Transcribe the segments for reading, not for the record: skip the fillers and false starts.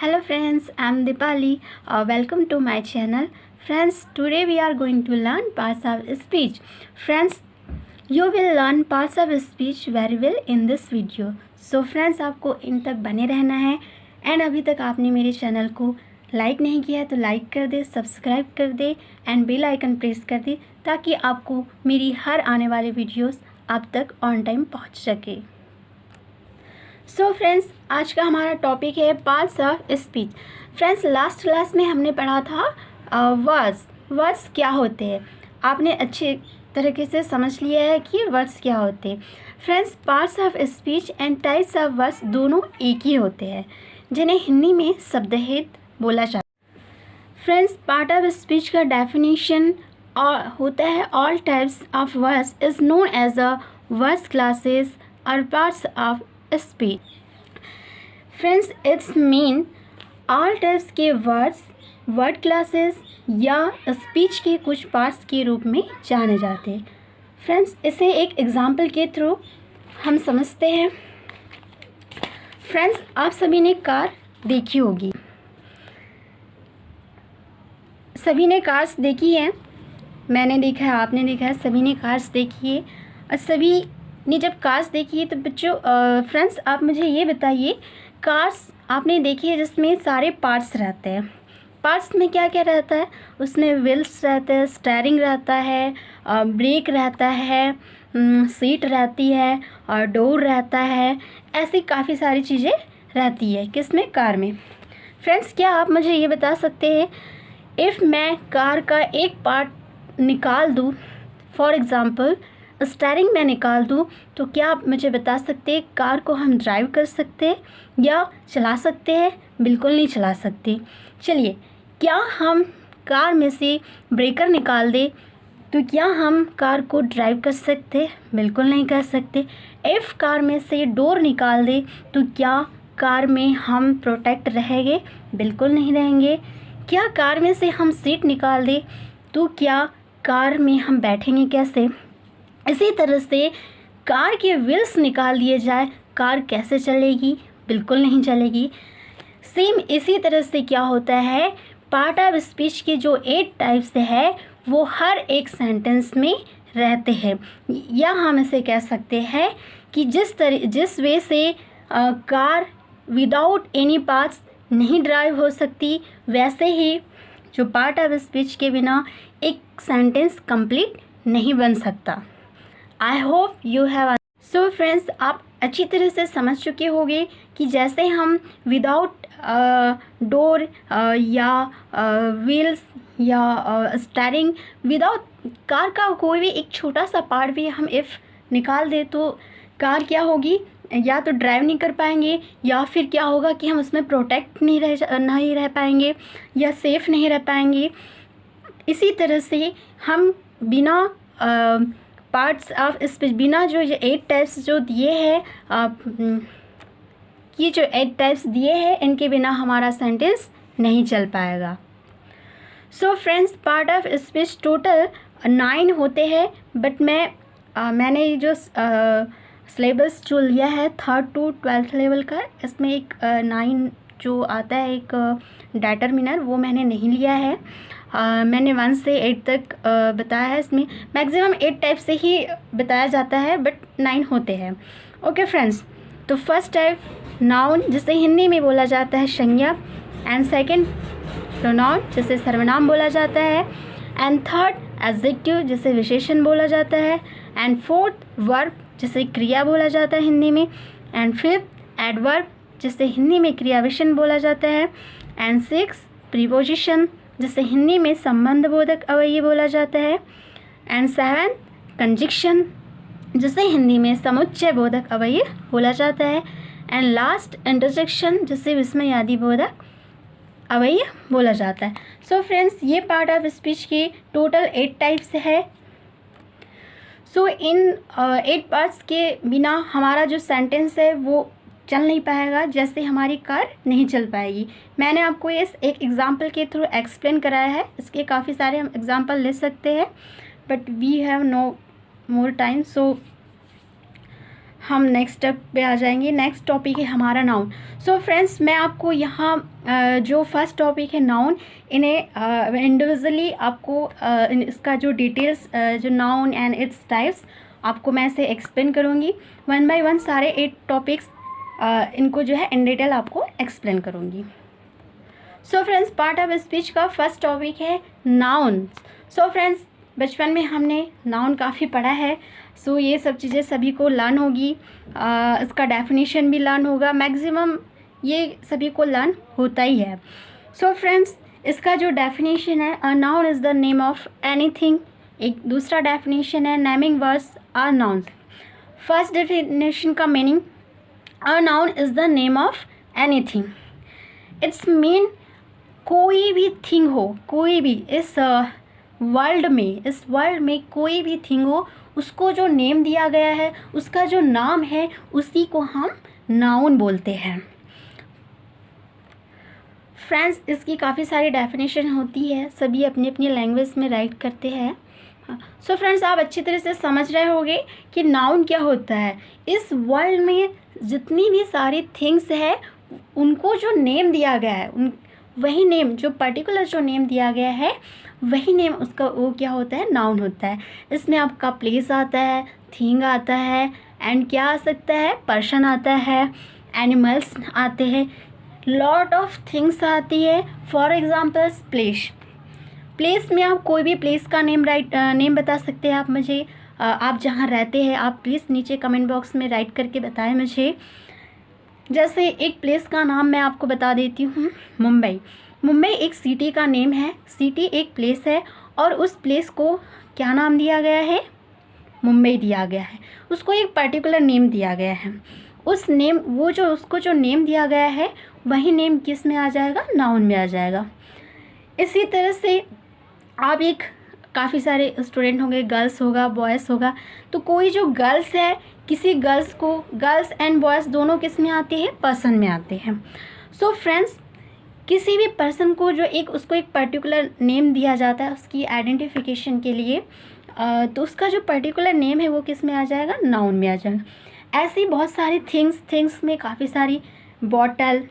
Hello friends, I am Dipali. Welcome to my channel. Friends, today we are going to learn parts of speech. Friends, you will learn parts of speech very well in this video. So friends, आपको इन तक बने रहना है and अभी तक आपने मेरे channel को लाइक नहीं किया है तो लाइक कर दे, सब्सक्राइब कर दे एंड बेल आइकन प्रेस कर दे ताकि आपको मेरी हर आने वाले वीडियोस आप तक ऑन टाइम पहुंच सके। सो फ्रेंड्स, आज का हमारा टॉपिक है parts of speech. Friends, last class में हमने पढ़ा था वर्ड्स क्या होते हैं। आपने अच्छे तरीके से समझ लिया है कि वर्ड्स क्या होते हैं। Friends, parts of speech and types of words दोनों एक ही होते हैं जिन्हें हिंदी में शब्दहेतु बोला जाता है। फ्रेंड्स, पार्ट ऑफ स्पीच का डेफिनेशन होता है all types of words is known as a words classes और parts of speech. Friends, it's mean all types के वर्ड्स वर्ड क्लासेस या स्पीच के कुछ पार्ट्स के रूप में जाने जाते हैं। फ्रेंड्स, इसे एक एग्जाम्पल के थ्रू हम समझते हैं। फ्रेंड्स, आप सभी ने कार देखी होगी, सभी ने कार्स देखी है, मैंने देखा है, आपने देखा है, सभी ने कार्स देखी है। और सभी ने जब कार्स देखी है तो बच्चों फ्रेंड्स आप मुझे ये बताइए, कार्स आपने देखी है जिसमें सारे पार्ट्स रहते हैं। पार्ट्स में क्या क्या रहता है? उसमें व्हील्स रहते हैं, स्टीयरिंग रहता है, ब्रेक रहता है, सीट रहती है और डोर रहता है। ऐसी काफ़ी सारी चीज़ें रहती है किसमें? कार में। फ्रेंड्स, क्या आप मुझे ये बता सकते हैं, इफ़ मैं कार का एक पार्ट निकाल दूँ, फॉर एग्ज़ाम्पल स्टीयरिंग में निकाल दूँ, तो क्या आप मुझे बता सकते हैं कार को हम ड्राइव कर सकते हैं या चला सकते हैं? बिल्कुल नहीं चला सकते। चलिए, क्या हम कार में से ब्रेकर निकाल दें तो क्या हम कार को ड्राइव कर सकते हैं? बिल्कुल नहीं कर सकते। इफ़ कार में से डोर निकाल दें तो क्या कार में हम प्रोटेक्ट रहेंगे? बिल्कुल नहीं रहेंगे। क्या कार में से हम सीट निकाल दें तो क्या कार में हम बैठेंगे कैसे? इसी तरह से कार के व्हील्स निकाल दिए जाए, कार कैसे चलेगी? बिल्कुल नहीं चलेगी। सेम इसी तरह से क्या होता है, पार्ट ऑफ स्पीच के जो 8 टाइप्स है वो हर एक सेंटेंस में रहते हैं, या हम इसे कह सकते हैं कि जिस वे से कार विदाउट एनी पार्ट्स नहीं ड्राइव हो सकती, वैसे ही जो पार्ट ऑफ स्पीच के बिना एक सेंटेंस कंप्लीट नहीं बन सकता। I hope you have. So friends, आप अच्छी तरह से समझ चुके होंगे कि जैसे हम विदाउट डोर या व्हील्स या स्टीयरिंग, विदाउट कार का कोई भी एक छोटा सा पार्ट भी हम इफ़ निकाल दे तो कार क्या होगी, या तो ड्राइव नहीं कर पाएंगे, या फिर क्या होगा कि हम उसमें प्रोटेक्ट नहीं रह पाएंगे या सेफ़ नहीं रह पाएंगे। इसी तरह से हम बिना पार्ट्स ऑफ स्पीच, बिना जो ये 8 टाइप्स जो दिए हैं, ये जो 8 टाइप्स दिए हैं, इनके बिना हमारा सेंटेंस नहीं चल पाएगा। So friends, part of speech total 9 होते हैं, बट मैंने जो सिलेबस जो लिया है 3rd to 12th लेवल का, इसमें एक 9 जो आता है एक डिटरमिनर, वो मैंने नहीं लिया है। मैंने 1 से 8 तक बताया है। इसमें मैक्सिमम 8 टाइप से ही बताया जाता है, बट 9 होते हैं। ओके फ्रेंड्स, तो फर्स्ट टाइप नाउन, जिसे हिंदी में बोला जाता है संज्ञा, एंड सेकंड प्रोनाउन, जिसे सर्वनाम बोला जाता है, एंड थर्ड एडजेक्टिव, जिसे विशेषण बोला जाता है, एंड फोर्थ वर्ब, जिसे क्रिया बोला जाता है हिंदी में, एंड फिफ्थ एडवर्ब, जिसे हिंदी में क्रिया विशेषण बोला जाता है, एंड सिक्स प्रीपोजिशन, जिसे हिंदी में संबंध बोधक अवयव बोला जाता है, एंड सेवन कंजक्शन, जिसे हिंदी में समुच्चय बोधक अवयव बोला जाता है, एंड लास्ट इंटरजेक्शन, जिसे विस्मयादि बोधक अवयव बोला जाता है। सो फ्रेंड्स, ये पार्ट ऑफ स्पीच के टोटल 8 टाइप्स है। सो इन 8 पार्ट्स के बिना हमारा जो सेंटेंस है वो चल नहीं पाएगा, जैसे हमारी कार नहीं चल पाएगी। मैंने आपको ये एक एग्जांपल के थ्रू एक्सप्लेन कराया है, इसके काफ़ी सारे हम एग्जांपल ले सकते हैं, but we have no more time. So हम नेक्स्ट स्टेप पे आ जाएंगे। नेक्स्ट टॉपिक है हमारा नाउन। सो फ्रेंड्स, मैं आपको यहाँ जो फर्स्ट टॉपिक है नाउन, इन्हें इंडिविजुअली आपको इसका जो डिटेल्स जो नाउन एंड इट्स टाइप्स आपको मैं इसे एक्सप्लेन करूँगी। वन बाय वन सारे 8 टॉपिक्स इनको जो है इन डिटेल आपको एक्सप्लेन करूँगी। So friends, part of speech का फर्स्ट टॉपिक है नाउन। सो फ्रेंड्स, बचपन में हमने नाउन काफ़ी पढ़ा है। सो ये सब चीज़ें सभी को लर्न होगी, इसका डेफिनेशन भी लर्न होगा, मैक्सिमम ये सभी को लर्न होता ही है। सो फ्रेंड्स, इसका जो डेफिनेशन है, a noun is the name of anything. एक दूसरा डेफिनेशन है naming words are nouns. First definition का meaning, a noun is the name of anything. It's mean कोई भी थिंग हो, कोई भी इस वर्ल्ड में कोई भी थिंग हो, उसको जो नेम दिया गया है, उसका जो नाम है, उसी को हम नाउन बोलते हैं। फ्रेंड्स, इसकी काफ़ी सारी डेफिनेशन होती है, सभी अपनी अपनी लैंग्वेज में राइट करते हैं। सो फ्रेंड्स, आप अच्छी तरह से समझ रहे होंगे कि नाउन क्या होता है। इस वर्ल्ड में जितनी भी सारी थिंग्स है, उनको जो नेम दिया गया है, वही नेम, जो पर्टिकुलर जो नेम दिया गया है, वही नेम उसका वो क्या होता है, नाउन होता है। इसमें आपका प्लेस आता है, थिंग आता है, एंड क्या आ सकता है, पर्सन आता है, एनिमल्स आते हैं, लॉट ऑफ थिंग्स आती है। फॉर एग्जांपल्स प्लेस में आप कोई भी प्लेस का नेम बता सकते हैं आप मुझे। आप जहाँ रहते हैं, आप प्लीज़ नीचे कमेंट बॉक्स में राइट करके बताएं मुझे। जैसे एक प्लेस का नाम मैं आपको बता देती हूँ, मुंबई एक सिटी का नेम है। सिटी एक प्लेस है और उस प्लेस को क्या नाम दिया गया है, मुंबई दिया गया है। उसको एक पर्टिकुलर नेम दिया गया है। उस नेम उसको जो नेम दिया गया है, वही नेम किस में आ जाएगा, नाउन में आ जाएगा। इसी तरह से आप काफ़ी सारे स्टूडेंट होंगे, गर्ल्स होगा, बॉयज़ होगा, तो कोई जो गर्ल्स है, किसी गर्ल्स एंड बॉयज़ दोनों किस में आते हैं, पर्सन में आते हैं। सो फ्रेंड्स, किसी भी पर्सन को जो उसको एक पर्टिकुलर नेम दिया जाता है उसकी आइडेंटिफिकेशन के लिए, तो उसका जो पर्टिकुलर नेम है वो किस में आ जाएगा, नाउन में आ जाएगा। ऐसी बहुत सारी थिंग्स में काफ़ी सारी बॉटल,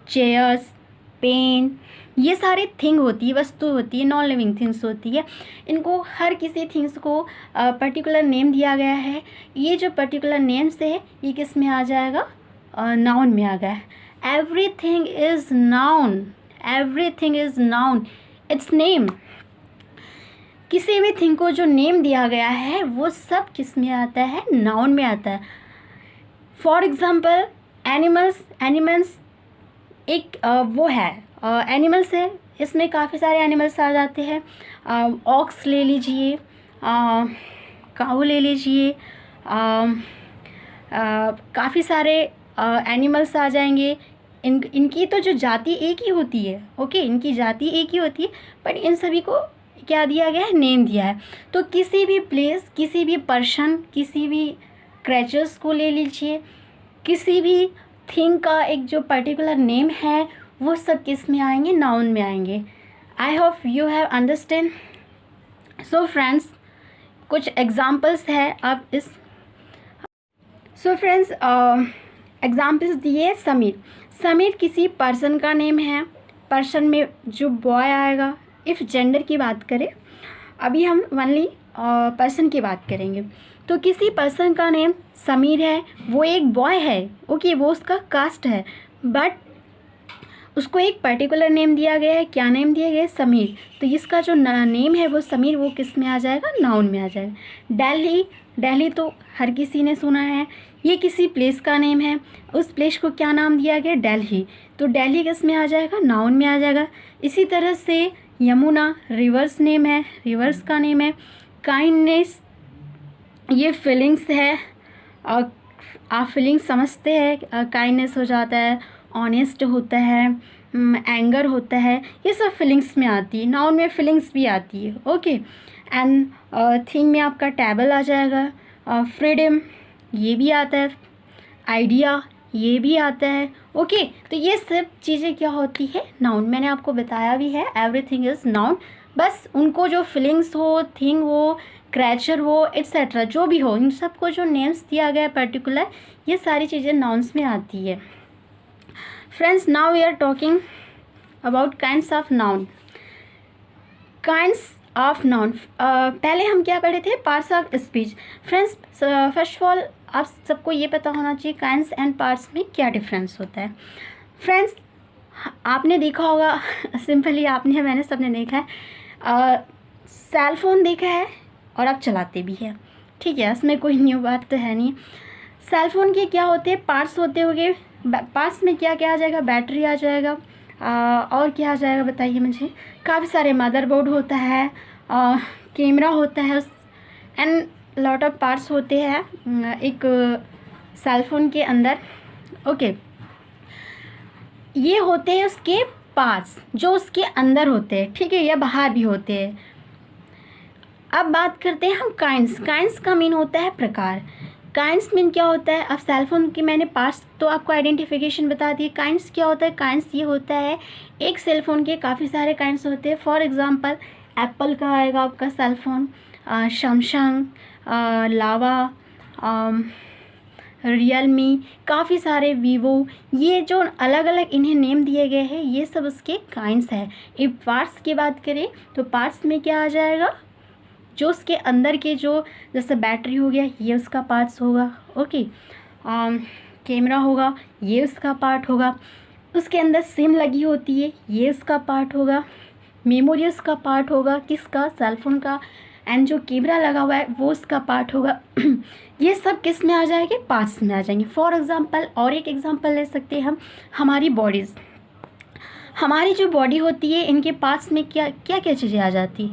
चेयर्स, पेन, ये सारी थिंग होती है, वस्तु होती है, नॉन लिविंग थिंग्स होती है। इनको हर किसी थिंग्स को पर्टिकुलर नेम दिया गया है। ये जो पर्टिकुलर नेम्स है, ये किस में आ जाएगा, नाउन में आ गया है। Everything is noun, it's name. किसी भी थिंग को जो नेम दिया गया है, वो सब किस में आता है, नाउन में आता है। फॉर एग्ज़ाम्पल एनिमल्स एक वो है, एनिमल्स है, इसमें काफ़ी सारे एनिमल्स आ जाते हैं। ऑक्स ले लीजिए, काऊ ले लीजिए, काफ़ी सारे एनिमल्स आ जाएंगे। इनकी तो जो जाति एक ही होती है, ओके, इनकी जाति एक ही होती है, बट इन सभी को क्या दिया गया है, नेम दिया है। तो किसी भी प्लेस, किसी भी पर्सन, किसी भी क्रेचर्स को ले लीजिए, किसी भी थिंग का एक जो पर्टिकुलर नेम है, वो सब किस में आएंगे, नाउन में आएंगे। I hope you have understand. So friends, कुछ एग्जांपल्स है आप इस। सो फ्रेंड्स, एग्जांपल्स दिए। समीर किसी पर्सन का नेम है। पर्सन में जो बॉय आएगा, इफ़ जेंडर की बात करें, अभी हम ओनली पर्सन की बात करेंगे, तो किसी पर्सन का नेम समीर है, वो एक बॉय है, ओके, वो उसका कास्ट है, बट उसको एक पर्टिकुलर नेम दिया गया है। क्या नेम दिया गया है, समीर। तो इसका जो नेम है वो समीर, वो किस में आ जाएगा, नाउन में आ जाएगा। दिल्ली तो हर किसी ने सुना है, ये किसी प्लेस का नेम है, उस प्लेस को क्या नाम दिया गया, दिल्ली। तो दिल्ली किस में आ जाएगा, नाउन में आ जाएगा। इसी तरह से यमुना रिवर्स नेम है, रिवर्स का नेम है। काइंडनेस, ये फीलिंग्स है, आप फीलिंग्स समझते हैं, काइंडनेस हो जाता है, ऑनेस्ट होता है, एंगर होता है, ये सब फीलिंग्स में आती है। नाउन में फीलिंग्स भी आती है, ओके। एंड थिंग में आपका टेबल आ जाएगा। फ्रीडम, ये भी आता है। आइडिया, ये भी आता है, ओके। तो ये सब चीज़ें क्या होती है, नाउन। मैंने आपको बताया भी है, एवरीथिंग इज़ नाउन। बस उनको जो फीलिंग्स हो, थिंग हो, क्रेचर हो, एट्सेट्रा, जो भी हो, इन सबको जो नेम्स दिया गया है पर्टिकुलर, ये सारी चीज़ें नाउन्स में आती है। Friends, now we are talking about kinds of noun. Kinds of noun, पहले हम क्या पढ़े थे? Parts of speech. Friends, first of all आप सबको ये पता होना चाहिए काइंड्स एंड पार्ट्स में क्या डिफरेंस होता है। फ्रेंड्स, आपने देखा होगा सिंपली आपने, मैंने, सबने देखा है, सेल फोन देखा है और आप चलाते भी हैं, ठीक है, इसमें कोई न्यू बात तो है नहीं। सेल फोन के क्या होते हैं? पार्ट्स होते होंगे। पार्ट्स में क्या क्या आ जाएगा? बैटरी आ जाएगा, और क्या आ जाएगा बताइए मुझे? काफ़ी सारे मदरबोर्ड होता है, कैमरा होता है, एंड लॉट ऑफ पार्ट्स होते हैं एक सेल फोन के अंदर। ओके, ये होते हैं उसके पार्ट्स जो उसके अंदर होते हैं, ठीक है, या बाहर भी होते हैं। अब बात करते हैं हम काइंड्स। काइंड्स का मीन होता है प्रकार। काइंड्स मीन क्या होता है? अब सेल फोन की मैंने पार्ट्स तो आपको आइडेंटिफिकेशन बता दी। काइंड्स क्या होता है? काइंड्स ये होता है, एक सेल फोन के काफ़ी सारे काइंड्स होते हैं। फॉर एग्जांपल, एप्पल का आएगा आपका सेल फोन, सैमसंग, लावा, रियलमी, काफ़ी सारे, वीवो, ये जो अलग अलग इन्हें नेम दिए गए हैं, ये सब उसके काइंड्स है। इफ पार्ट्स की बात करें तो पार्ट्स में क्या आ जाएगा? जो उसके अंदर के, जो जैसे बैटरी हो गया, ये उसका पार्ट्स होगा। ओके, कैमरा होगा, ये उसका पार्ट होगा। उसके अंदर सिम लगी होती है, ये उसका पार्ट होगा। मेमोरी उसका पार्ट होगा, किसका? सेल फोन का। एंड जो कैमरा लगा हुआ है वो उसका पार्ट होगा। ये सब किस में आ जाएंगे? पार्ट्स में आ जाएंगे। फॉर एग्जांपल, और एक एग्जांपल ले सकते हैं हम, हमारी बॉडीज़। हमारी जो बॉडी होती है, इनके पार्ट्स में क्या क्या क्या चीज़ें आ जाती?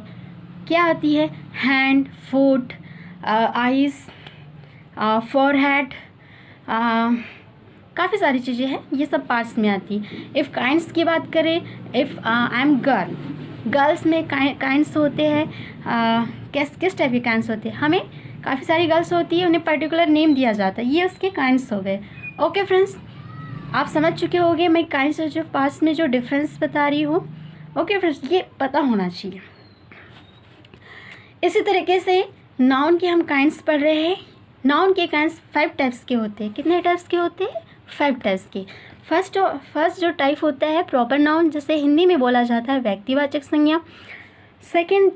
क्या आती है? हैंड, फुट, आइज़, फॉरहेड, काफ़ी सारी चीज़ें हैं, ये सब पार्ट्स में आती है। इफ़ काइंड्स की बात करें, if I am girl, girls में काइंड्स होते हैं, किस टाइप के काइंड्स होते हैं? हमें काफ़ी सारी गर्ल्स होती है, उन्हें पर्टिकुलर नेम दिया जाता है, ये उसके काइंड्स हो गए। ओके फ्रेंड्स, आप समझ चुके होंगे मैं काइंड्स और जो पार्ट्स में जो डिफरेंस बता रही हूँ। ओके फ्रेंड्स, ये पता होना चाहिए। इसी तरीके से नाउन के हम काइंड्स पढ़ रहे हैं। नाउन के काइंड्स 5 टाइप्स के होते हैं। कितने टाइप्स के होते हैं? 5 टाइप्स के। फर्स्ट जो टाइप होता है प्रॉपर नाउन, जिसे हिंदी में बोला जाता है व्यक्तिवाचक संज्ञा। सेकंड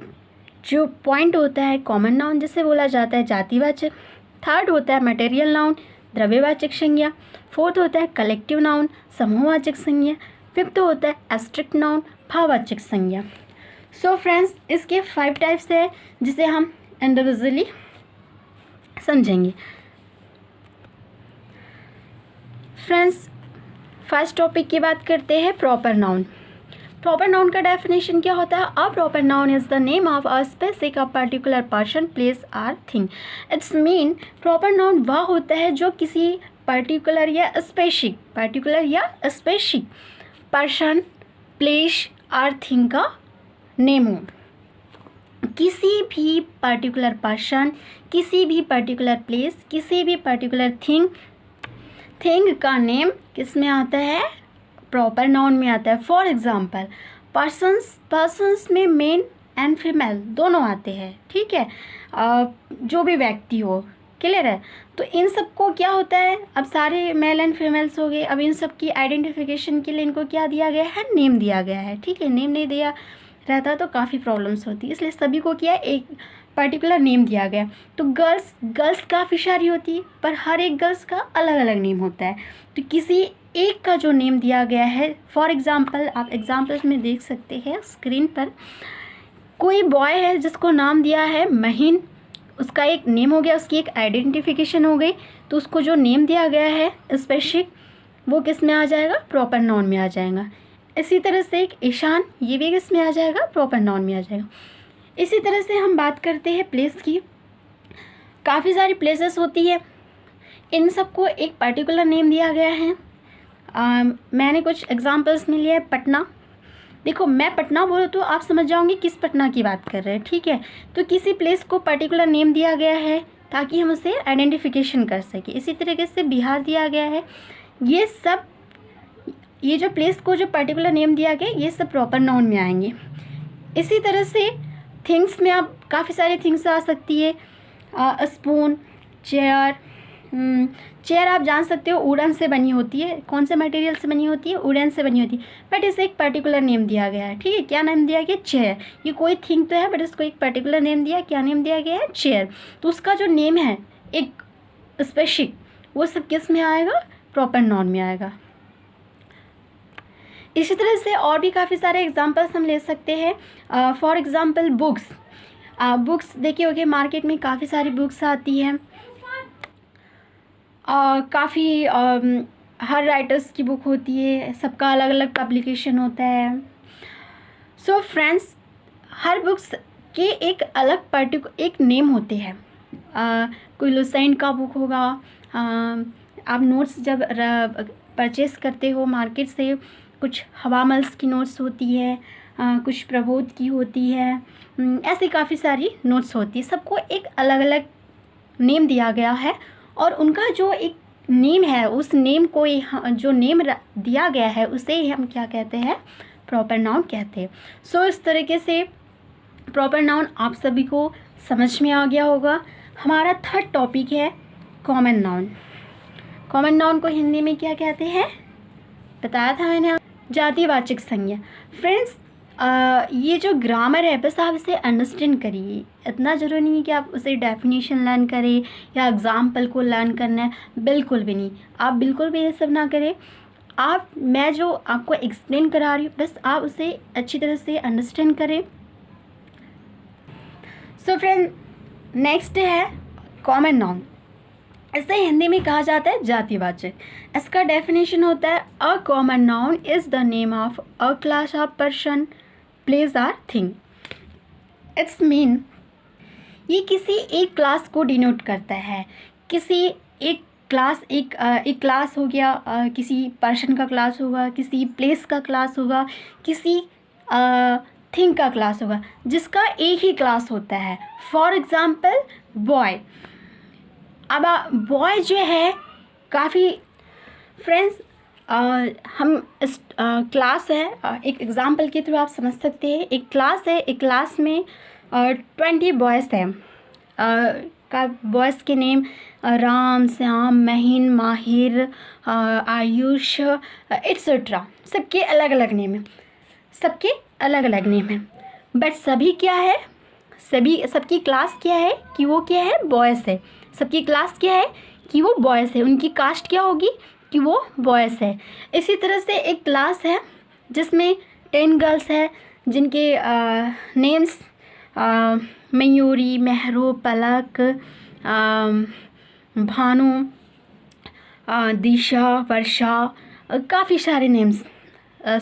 जो पॉइंट होता है कॉमन नाउन, जिसे बोला जाता है जातिवाचक। थर्ड होता है मटेरियल नाउन, द्रव्यवाचक संज्ञा। फोर्थ होता है कलेक्टिव नाउन, समूहवाचक संज्ञा। फिफ्थ होता है एब्स्ट्रैक्ट नाउन, भाववाचक संज्ञा। सो फ्रेंड्स, इसके 5 टाइप्स है जिसे हम इंडिविजुअली समझेंगे। फ्रेंड्स, फर्स्ट टॉपिक की बात करते हैं प्रॉपर नाउन। प्रॉपर नाउन का डेफिनेशन क्या होता है? A proper noun is the name of a specific, a particular person, place or thing. It's mean proper noun वह होता है जो किसी पर्टिकुलर या specific person, place or thing का नेम हो। किसी भी पर्टिकुलर पर्सन, किसी भी पर्टिकुलर प्लेस, किसी भी पर्टिकुलर थिंग का नेम किस में आता है? प्रॉपर नाउन में आता है। फॉर एग्जांपल, पर्सन्स में मेन एंड फीमेल दोनों आते हैं, ठीक है, जो भी व्यक्ति हो, क्लियर है। तो इन सब को क्या होता है? अब सारे मेल एंड फीमेल्स हो गए, अब इन सब की आइडेंटिफिकेशन के लिए इनको क्या दिया गया है? नेम दिया गया है, ठीक है। नेम नहीं दिया रहता तो काफ़ी प्रॉब्लम्स होती, इसलिए सभी को क्या, एक पर्टिकुलर नेम दिया गया। तो गर्ल्स काफ़ी सारी होती है, पर हर एक गर्ल्स का अलग अलग नेम होता है। तो किसी एक का जो नेम दिया गया है, फॉर एग्जांपल, आप एग्जांपल्स में देख सकते हैं स्क्रीन पर, कोई बॉय है जिसको नाम दिया है महीन, उसका एक नेम हो गया, उसकी एक आइडेंटिफिकेशन हो गई। तो उसको जो नेम दिया गया है स्पेसिफिक, वो किस में आ जाएगा? प्रॉपर नाउन में आ जाएगा। इसी तरह से एक ईशान, ये भी किस में आ जाएगा? प्रॉपर नाउन में आ जाएगा। इसी तरह से हम बात करते हैं प्लेस की। काफ़ी सारी प्लेसेस होती है, इन सबको एक पर्टिकुलर नेम दिया गया है। मैंने कुछ एग्जांपल्स में लिया है। पटना, देखो मैं पटना बोलूँ तो आप समझ जाओगे किस पटना की बात कर रहे हैं, ठीक है। तो किसी प्लेस को पर्टिकुलर नेम दिया गया है ताकि हम उसे आइडेंटिफिकेशन कर सकें। इसी तरीके से बिहार दिया गया है। ये जो प्लेस को जो पर्टिकुलर नेम दिया गया, ये सब प्रॉपर नाउन में आएंगे। इसी तरह से थिंग्स में आप काफ़ी सारे थिंग्स आ सकती है। Spoon, chair. चेयर आप जान सकते हो वुडन से बनी होती है। कौन से मटेरियल से बनी होती है? वुडन से बनी होती है, बट इसे एक पर्टिकुलर नेम दिया गया है। ठीक है, क्या नाम दिया गया? चेयर। ये कोई थिंग तो है बट इसको एक पर्टिकुलर नेम दिया। क्या नेम दिया गया है? चेयर। तो उसका जो नेम है एक स्पेसिफिक, वो सब किस में आएगा? प्रॉपर नाउन में आएगा। इसी तरह से और भी काफ़ी सारे एग्जांपल्स हम ले सकते हैं। For example books. बुक्स देखिए होगे मार्केट में काफ़ी सारी बुक्स आती हैं। काफ़ी हर राइटर्स की बुक होती है, सबका अलग अलग पब्लिकेशन होता है। सो फ्रेंड्स, हर बुक्स के एक अलग एक नेम होते हैं। कोई लुसेंट का बुक होगा। आप नोट्स जब परचेस करते हो मार्केट से, कुछ हवामल्स की नोट्स होती है, कुछ प्रबोध की होती है, ऐसी काफ़ी सारी नोट्स होती है। सबको एक अलग अलग नेम दिया गया है और उनका जो एक नेम है, उस नेम को जो नेम दिया गया है उसे ही हम क्या कहते हैं? प्रॉपर नाउन कहते हैं। सो इस तरीके से प्रॉपर नाउन आप सभी को समझ में आ गया होगा। हमारा थर्ड टॉपिक है कॉमन नाउन। कॉमन नाउन को हिंदी में क्या कहते हैं? बताया था मैंने, जातिवाचक संज्ञा। फ्रेंड्स, ये जो ग्रामर है बस आप इसे अंडरस्टैंड करिए। इतना ज़रूरी नहीं है कि आप उसे डेफिनेशन लर्न करें या एग्जाम्पल को लर्न करना है, बिल्कुल भी नहीं। आप बिल्कुल भी ये सब ना करें। मैं जो आपको एक्सप्लेन करा रही हूँ बस आप उसे अच्छी तरह से अंडरस्टैंड करें। सो फ्रेंड, नेक्स्ट है कॉमन नाउन। इसे हिंदी में कहा जाता है जातिवाचक। इसका डेफिनेशन होता है a common noun is the name of a class of person, place or thing. It's mean, ये किसी एक क्लास को डिनोट करता है। किसी एक क्लास, एक क्लास हो गया, किसी पर्सन का क्लास होगा, किसी प्लेस का क्लास होगा, किसी थिंग का क्लास होगा, जिसका एक ही क्लास होता है। For example boy. अब बॉय जो है काफ़ी फ्रेंड्स, हम इस क्लास है, एक एग्ज़ाम्पल के थ्रू आप समझ सकते हैं। एक क्लास है, एक क्लास में 20 बॉयज़ हैं। का बॉयज़ के नेम राम, श्याम, महीन, माहिर, आयुष एट्सेट्रा, सबके अलग अलग नेम हैं। सबके अलग अलग नेम हैं, बट सभी क्या है? सबकी क्लास क्या है? कि वो क्या है? बॉयज़ है। सबकी क्लास क्या है? कि वो बॉयज़ है। उनकी कास्ट क्या होगी? कि वो बॉयज़ है। इसी तरह से एक क्लास है जिसमें 10 गर्ल्स है, जिनके नेम्स मयूरी, मेहरू, पलक, भानु, दिशा, वर्षा, काफ़ी सारे नेम्स,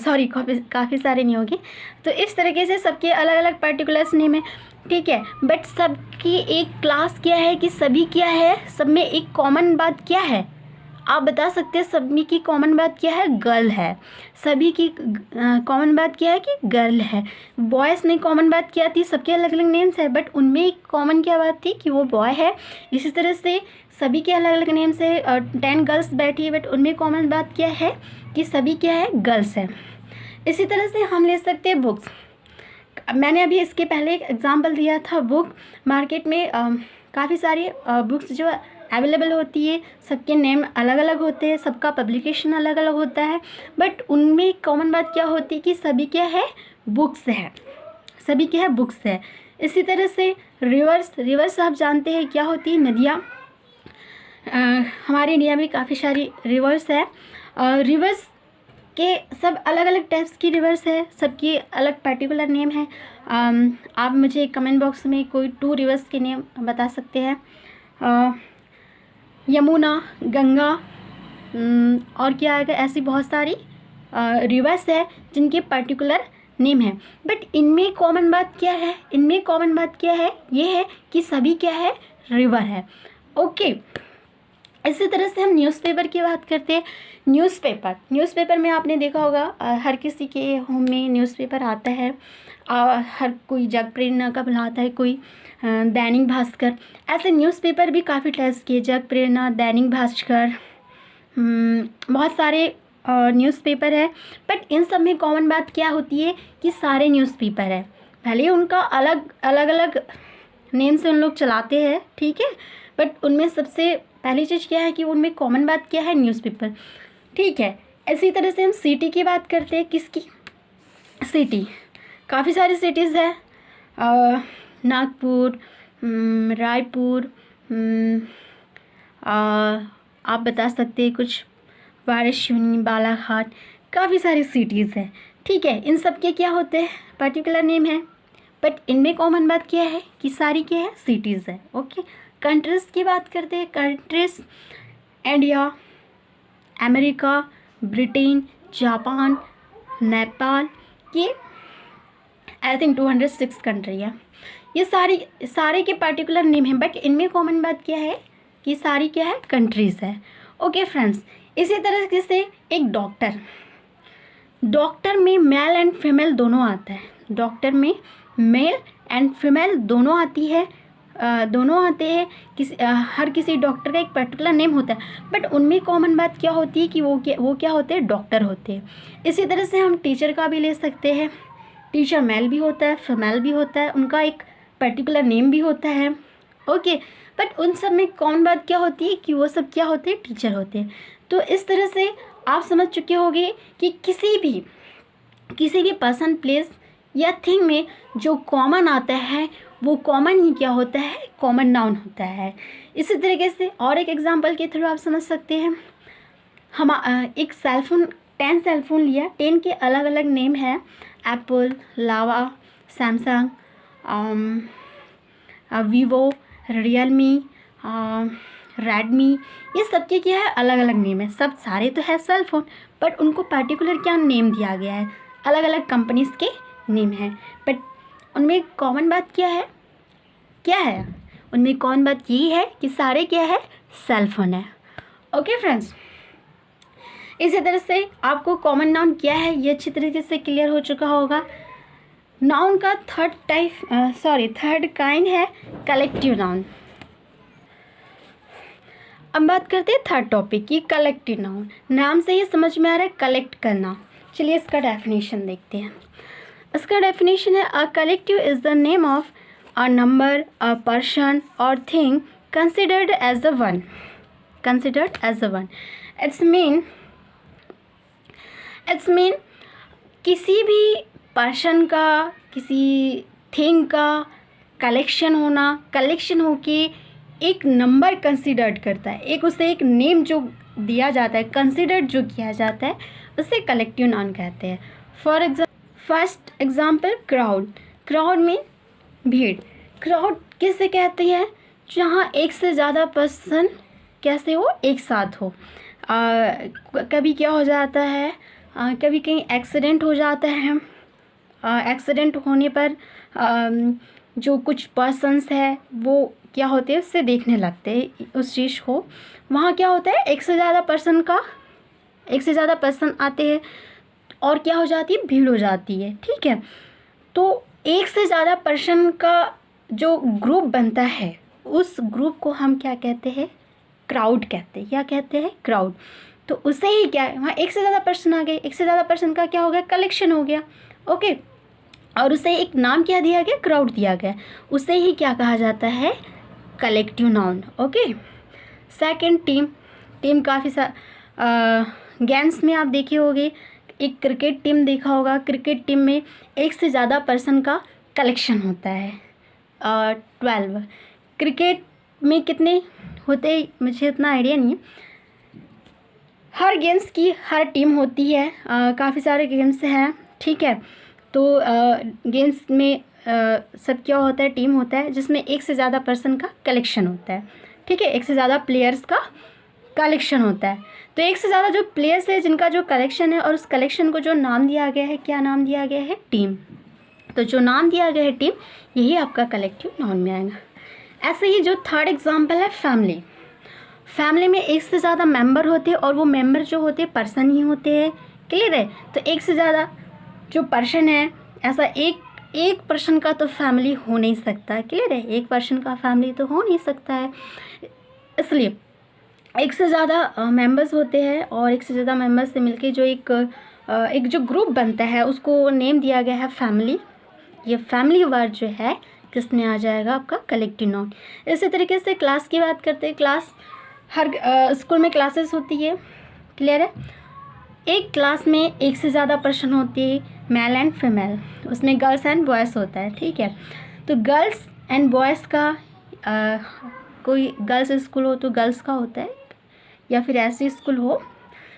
सॉरी काफ़ी सारे नहीं होगी। तो इस तरीके से सबके अलग अलग पर्टिकुलर्स नेम है, ठीक है। बट सबकी एक क्लास क्या है? कि सभी क्या है? सब में एक कॉमन बात क्या है? आप बता सकते हैं सभी की कॉमन बात क्या है? गर्ल है। सभी की कॉमन बात क्या है? कि गर्ल है। बॉयज़ में कॉमन बात क्या थी? सबके अलग अलग नेम्स है, बट उनमें एक कॉमन क्या बात थी? कि वो बॉय है। इसी तरह से सभी के अलग अलग नेम्स है। 10 गर्ल्स बैठी है, बट उनमें कॉमन बात क्या है? कि सभी क्या है? गर्ल्स है। इसी तरह से हम ले सकते हैं बुक्स। मैंने अभी इसके पहले एक एग्जाम्पल दिया था बुक। मार्केट में काफ़ी सारी बुक्स जो अवेलेबल होती है, सबके नेम अलग अलग होते हैं, सबका पब्लिकेशन अलग अलग होता है, बट उनमें कॉमन बात क्या होती है? कि सभी क्या है? बुक्स है। सभी क्या है? बुक्स है। इसी तरह से रिवर्स आप जानते हैं क्या होती है? नदियाँ। हमारे इंडिया में काफ़ी सारी रिवर्स है। रिवर्स के सब अलग अलग टाइप्स की रिवर्स है, सबकी अलग पर्टिकुलर नेम है। आप मुझे कमेंट बॉक्स में कोई 2 रिवर्स के नेम बता सकते हैं। यमुना, गंगा, और क्या आएगा? ऐसी बहुत सारी रिवर्स है जिनके पर्टिकुलर नेम है, बट इनमें कॉमन बात क्या है? इनमें कॉमन बात क्या है? ये है कि सभी क्या है? रिवर है। ओके। इसी तरह से हम न्यूज़पेपर की बात करते हैं। न्यूज़पेपर में आपने देखा होगा हर किसी के होम में न्यूज़पेपर आता है। हर कोई जग प्रेरणा का बुलाता है, कोई दैनिक भास्कर। ऐसे न्यूज़पेपर भी काफ़ी टाइप्स के, जग प्रेरणा, दैनिक भास्कर, बहुत सारे न्यूज़पेपर है। बट इन सब में कॉमन बात क्या होती है? कि सारे न्यूज़पेपर है। भले ही उनका अलग अलग नेम से उन लोग चलाते हैं, ठीक है, बट उनमें सबसे पहली चीज़ क्या है कि उनमें कॉमन बात क्या है, न्यूज़पेपर, ठीक है। इसी तरह से हम सिटी की बात करते हैं, किसकी, सिटी, काफ़ी सारी सिटीज़ है, नागपुर, रायपुर, आप बता सकते हैं कुछ, वाराणसी, बालाघाट, काफ़ी सारी सिटीज़ हैं, ठीक है। इन सब के क्या होते हैं, पर्टिकुलर नेम है, बट इनमें कॉमन बात क्या है कि सारी क्या है, सिटीज़ है, ओके। कंट्रीज़ की बात करते हैं, countries India, America, Britain, Japan, Nepal, ये आई थिंक 206 कंट्री है। ये सारे के पर्टिकुलर नेम है, बट इनमें कॉमन बात क्या है कि सारी क्या है, कंट्रीज़ है, ओके फ्रेंड्स। इसी तरह से एक डॉक्टर में मेल एंड फीमेल दोनों आता है, डॉक्टर में मेल एंड फीमेल दोनों आती है, दोनों आते हैं। हर किसी डॉक्टर का एक पर्टिकुलर नेम होता है, बट उनमें कॉमन बात क्या होती है कि वो क्या होते हैं, डॉक्टर होते हैं। इसी तरह से हम टीचर का भी ले सकते हैं, टीचर मेल भी होता है, फीमेल भी होता है, उनका एक पर्टिकुलर नेम भी होता है, ओके। बट उन सब में कॉमन बात क्या होती है कि वो सब क्या होते हैं, टीचर होते हैं। तो इस तरह से आप समझ चुके होंगे कि किसी भी पर्सन, प्लेस या थिंग में जो कॉमन आता है वो कॉमन ही क्या होता है, कॉमन नाउन होता है। इसी तरीके से और एक एग्जांपल के थ्रू आप समझ सकते हैं, हम एक सेलफोन, 10 सेलफोन लिया, 10 के अलग अलग नेम है, एप्पल, लावा, सैमसंग, वीवो, रियलमी, रेडमी, ये सब के क्या है, अलग अलग नेम है। सब सारे तो है सेल फ़ोन, बट उनको पर्टिकुलर क्या नेम दिया गया है, अलग अलग कंपनीज़ के नेम है, बट उनमें कॉमन बात क्या है, उनमें कॉमन बात यही है कि सारे क्या है, सेल फ़ोन है, ओके फ्रेंड्स। इसी तरह से आपको कॉमन नाउन क्या है ये अच्छी तरीके से क्लियर हो चुका होगा। नाउन का थर्ड काइंड है कलेक्टिव नाउन। अब बात करते हैं थर्ड टॉपिक की, कलेक्टिव नाउन। नाम से ही समझ में आ रहा है कलेक्ट करना। चलिए इसका डेफिनेशन देखते हैं। इसका डेफिनेशन है, a collective is the name of a number, a person और thing considered as a one. It's mean किसी भी पर्सन का, किसी थिंग का कलेक्शन होके एक नंबर कंसिडर्ड करता है, उसे एक नेम जो दिया जाता है, कंसिडर्ड जो किया जाता है, उसे कलेक्टिव नाउन कहते हैं। फर्स्ट एग्जाम्पल, क्राउड में भीड़। क्राउड किसे कहते हैं, जहाँ एक से ज़्यादा पर्सन कैसे हो, एक साथ हो। कभी क्या हो जाता है, कभी कहीं एक्सीडेंट हो जाता है, एक्सीडेंट होने पर जो कुछ पर्सन्स है वो क्या होते हैं, उससे देखने लगते हैं उस चीज़ को। वहाँ क्या होता है, एक से ज़्यादा पर्सन आते हैं और क्या हो जाती है, भीड़ हो जाती है, ठीक है। तो एक से ज़्यादा पर्सन का जो ग्रुप बनता है, उस ग्रुप को हम क्या कहते हैं, क्राउड कहते हैं। क्या कहते हैं, क्राउड। तो उसे ही क्या है, वहाँ एक से ज़्यादा पर्सन आ गए, एक से ज़्यादा पर्सन का क्या हो गया, कलेक्शन हो गया, ओके। और उसे एक नाम क्या दिया गया, क्राउड दिया गया, उसे ही क्या कहा जाता है, collective noun, okay. Second, team काफ़ी गेम्स में आप देखे होंगे, एक क्रिकेट टीम देखा होगा, क्रिकेट टीम में एक से ज़्यादा पर्सन का कलेक्शन होता है, 12। क्रिकेट में कितने होते हैं मुझे इतना आइडिया नहीं है। हर गेम्स की हर टीम होती है, काफ़ी सारे गेम्स हैं, ठीक है। तो गेम्स में सब क्या होता है, टीम होता है जिसमें एक से ज़्यादा पर्सन का कलेक्शन होता है, ठीक है, एक से ज़्यादा प्लेयर्स का कलेक्शन होता है। तो एक से ज़्यादा जो प्लेयर्स है जिनका जो कलेक्शन है, और उस कलेक्शन को जो नाम दिया गया है, क्या नाम दिया गया है, टीम। तो जो नाम दिया गया है टीम, यही आपका कलेक्टिव नाउन में आएगा। ऐसे ही जो थर्ड एग्जाम्पल है, फैमिली में एक से ज़्यादा मेंबर होते हैं, और वो मेंबर जो होते हैं पर्सन ही होते हैं, क्लियर है। तो एक से ज़्यादा जो पर्सन है, ऐसा एक पर्सन का तो फैमिली हो नहीं सकता, क्लियर है, एक पर्सन का फैमिली तो हो नहीं सकता है। इसलिए एक से ज़्यादा मेंबर्स होते हैं, और एक से ज़्यादा मेंबर्स से मिलके जो एक जो ग्रुप बनता है, उसको नेम दिया गया है फैमिली, ये फैमिली वर्ड जो है किसमें आ जाएगा, आपका कलेक्टिव नाउन। इसी तरीके से क्लास की बात करते हैं। क्लास हर स्कूल में क्लासेस होती है, क्लियर है। एक क्लास में एक से ज़्यादा पर्सन होती है, मेल एंड फीमेल, उसमें गर्ल्स एंड बॉयज़ होता है, ठीक है। तो गर्ल्स एंड बॉयज़ का कोई गर्ल्स स्कूल हो तो गर्ल्स का होता है, या फिर ऐसी स्कूल हो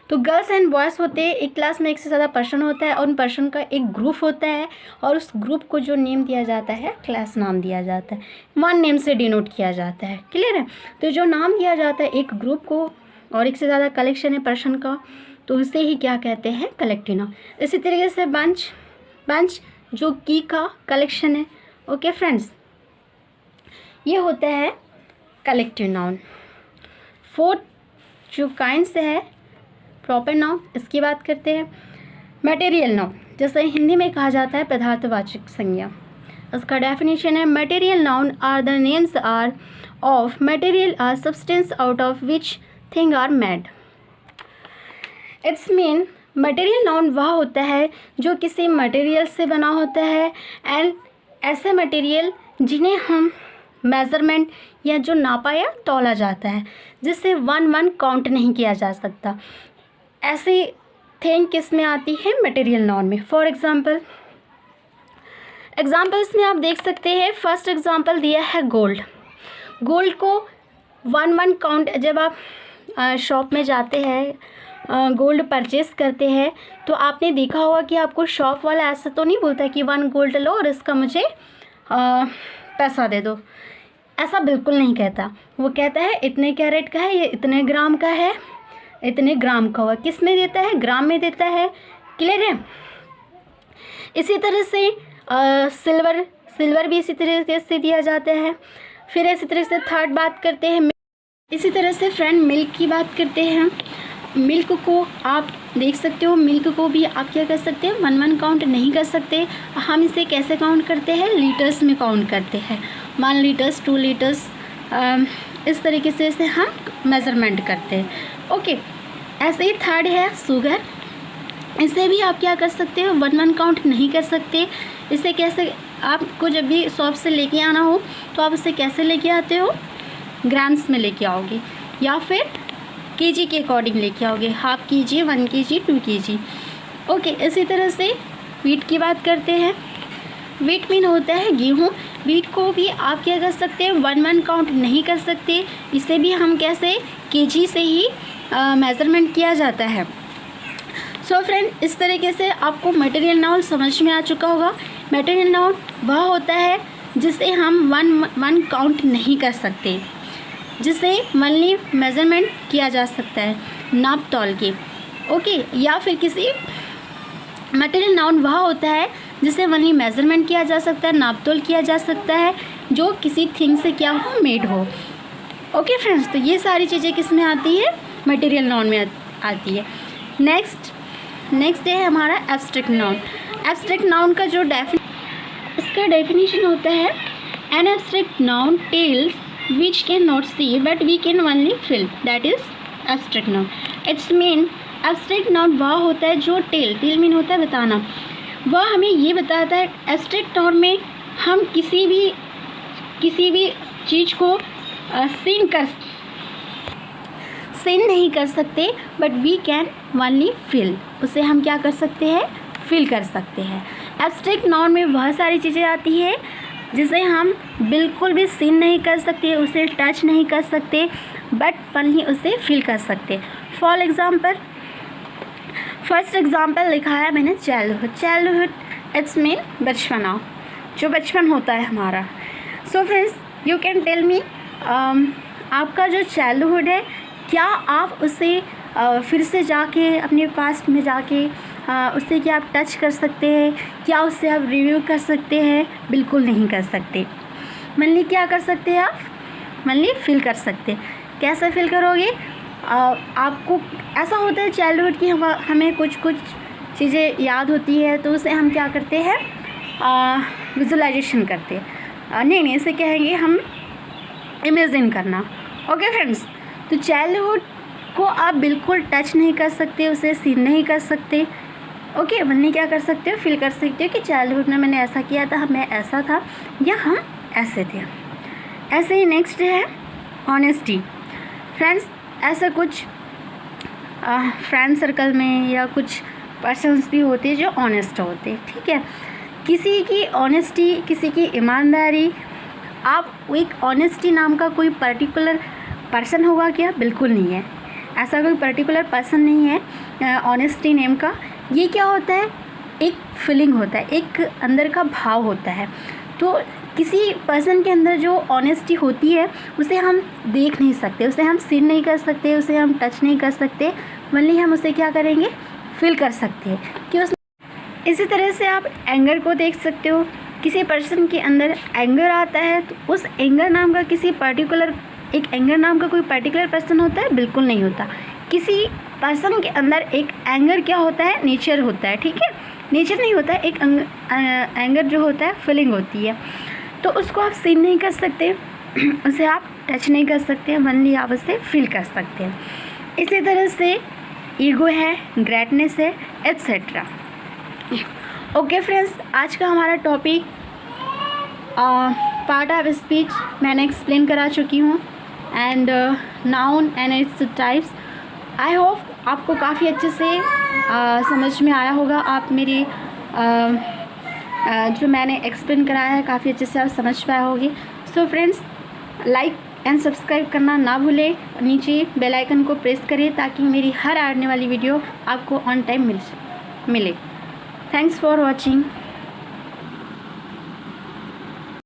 तो गर्ल्स एंड बॉयज़ होते हैं। एक क्लास में एक से ज़्यादा पर्सन होता है और उन पर्सन का एक ग्रुप होता है, और उस ग्रुप को जो नेम दिया जाता है क्लास नाम दिया जाता है, वन नेम से डिनोट किया जाता है, क्लियर है। तो जो नाम दिया जाता है एक ग्रुप को और एक से ज़्यादा कलेक्शन है पर्सन का, तो उसे ही क्या कहते हैं, कलेक्टिव नाउन। इसी तरीके से बंच जो की का कलेक्शन है, ओके फ्रेंड्स, ये होता है कलेक्टिव नाउन। फोर्थ जो काइंड से है प्रॉपर नाउन, इसकी बात करते हैं। मटेरियल नाउन, जैसे हिंदी में कहा जाता है पदार्थवाचक संज्ञा, इसका डेफिनेशन है material noun are the names are of material or substance out of which thing are made. It's mean material noun वह होता है जो किसी मटेरियल से बना होता है, एंड ऐसे मटेरियल जिन्हें हम मेज़रमेंट या जो नापा या तौला जाता है, जिससे वन काउंट नहीं किया जा सकता, ऐसी थिंग किस में आती है, मटेरियल नाउन में। फॉर एग्जाम्पल्स में आप देख सकते हैं। फर्स्ट एग्जाम्पल दिया है गोल्ड। गोल्ड को वन काउंट, जब आप शॉप में जाते हैं गोल्ड परचेस करते हैं, तो आपने देखा होगा कि आपको शॉप वाला ऐसा तो नहीं बोलता कि 1 गोल्ड लो और इसका मुझे पैसा दे दो, ऐसा बिल्कुल नहीं कहता। वो कहता है इतने कैरेट का है, ये इतने ग्राम का है, इतने ग्राम का हुआ, किस में देता है, ग्राम में देता है, क्लियर है। इसी तरह से सिल्वर भी इसी तरीके से दिया जाता है। फिर इसी तरह से थर्ड बात करते हैं, इसी तरह से फ्रेंड मिल्क की बात करते हैं। मिल्क को आप देख सकते हो, मिल्क को भी आप क्या कर सकते हैं, वन काउंट नहीं कर सकते। हम इसे कैसे काउंट करते हैं, लीटर्स में काउंट करते हैं, 1 लीटर्स 2 लीटर्स, इस तरीके से इसे हम मेज़रमेंट करते हैं, ओके। ऐसे ही थर्ड है शुगर, इसे भी आप क्या कर सकते हो, वन काउंट नहीं कर सकते। इसे कैसे, आपको जब भी शॉप से लेके आना हो तो आप इसे कैसे लेके आते हो, ग्राम्स में लेके आओगे, या फिर केजी के अकॉर्डिंग लेके आओगे, half KG, 1 KG, 2 KG, okay. इसी तरह से वीट की बात करते हैं। वीट मीन होता है गेहूँ। वीट को भी आप क्या कर सकते हैं, वन काउंट नहीं कर सकते, इसे भी हम कैसे, केजी से ही मेज़रमेंट किया जाता है। सो फ्रेंड, इस तरीके से आपको मटेरियल नाउन समझ में आ चुका होगा। मटेरियल नाउन वह होता है जिसे हम वन काउंट नहीं कर सकते, जिसे वनली मेज़रमेंट किया जा सकता है नाप तौल के, ओके। या फिर किसी मटेरियल नाउन वह होता है जिसे वनली मेज़रमेंट किया जा सकता है, नाप तोल किया जा सकता है, जो किसी थिंग से क्या हो, मेड हो, ओके फ्रेंड्स। तो ये सारी चीज़ें किस में आती है, मटेरियल नाउन में आती है। नेक्स्ट है हमारा एब्स्ट्रैक्ट नाउन। एब्स्ट्रैक्ट नाउन का जो इसका डेफिनेशन होता है, an abstract noun tells which can not see but we can only feel, that is abstract noun. It's mean abstract noun वह होता है जो टेल मीन होता है बताना, वह हमें ये बताता है। एब्स्ट्रैक्ट नाउन में हम किसी भी चीज़ को सीन नहीं कर सकते, but we can only feel, उसे हम क्या कर सकते हैं, फील कर सकते हैं। एब्स्ट्रैक्ट नाउन में वह सारी चीज़ें आती है जिसे हम बिल्कुल भी सीन नहीं कर सकते, उसे टच नहीं कर सकते, बट ओनली उसे फील कर सकते। फॉर एग्ज़ाम्पल, फर्स्ट एग्ज़ाम्पल लिखा है मैंने चाइल्डहुड इट्स मीन बचपना, जो बचपन होता है हमारा। So friends, you can tell me, आपका जो चाइल्डहुड है, क्या आप उसे फिर से जाके अपने पास्ट में जाके उससे क्या आप टच कर सकते हैं, क्या उससे आप रिव्यू कर सकते हैं? बिल्कुल नहीं कर सकते। मनली क्या कर सकते हैं आप, मनली फील कर सकते हैं। कैसे फील करोगे? आपको ऐसा होता है चाइल्डहुड की हमें कुछ चीज़ें याद होती है, तो उसे हम क्या करते हैं, विजुलाइजेशन करते हैं। नहीं इसे कहेंगे हम इमेजिन करना। ओके फ्रेंड्स, तो चाइल्डहुड को आप बिल्कुल टच नहीं कर सकते, उसे सीन नहीं कर सकते। ओके, वनली क्या कर सकते हो, फील कर सकते हो कि चाइल्डहुड में मैंने ऐसा किया था, मैं ऐसा था या हम ऐसे थे। ऐसे ही नेक्स्ट है ऑनेस्टी। फ्रेंड्स, ऐसा कुछ फ्रेंड सर्कल में या कुछ पर्सन्स भी होते हैं जो ऑनेस्ट होते हैं, ठीक है। किसी की ऑनेस्टी, किसी की ईमानदारी, आप एक ऑनेस्टी नाम का कोई पर्टिकुलर पर्सन होगा क्या? बिल्कुल नहीं है, ऐसा कोई पर्टिकुलर पर्सन नहीं है ऑनेस्टी नेम का। ये क्या होता है, एक फीलिंग होता है, एक अंदर का भाव होता है। तो किसी पर्सन के अंदर जो ऑनेस्टी होती है उसे हम देख नहीं सकते, उसे हम सीन नहीं कर सकते, उसे हम टच नहीं कर सकते, वनली हम उसे क्या करेंगे, फील कर सकते हैं कि उस। इसी तरह से आप एंगर को देख सकते हो। किसी पर्सन के अंदर एंगर आता है तो उस एंगर नाम का किसी पर्टिकुलर, एक एंगर नाम का कोई पर्टिकुलर पर्सन होता है? बिल्कुल नहीं होता। किसी पर्सन के अंदर एक एंगर क्या होता है, नेचर होता है, ठीक है। नेचर नहीं होता है, एक एंगर जो होता है फीलिंग होती है। तो उसको आप सीन नहीं कर सकते, उसे आप टच नहीं कर सकते, वनली आप उसे फील कर सकते हैं। इसी तरह से ईगो है, ग्रेटनेस है, एट्सेट्रा। ओके फ्रेंड्स, आज का हमारा टॉपिक पार्ट ऑफ स्पीच मैंने एक्सप्लेन करा चुकी हूँ, and noun and its types. I hope आपको काफ़ी अच्छे से समझ में आया होगा। आप मेरी जो मैंने एक्सप्लेन कराया है काफ़ी अच्छे से आप समझ पाए होंगे। So friends, like and subscribe करना ना भूलें, नीचे बेल आइकन को प्रेस करें ताकि मेरी हर आने वाली वीडियो आपको ऑन टाइम मिले। Thanks for watching.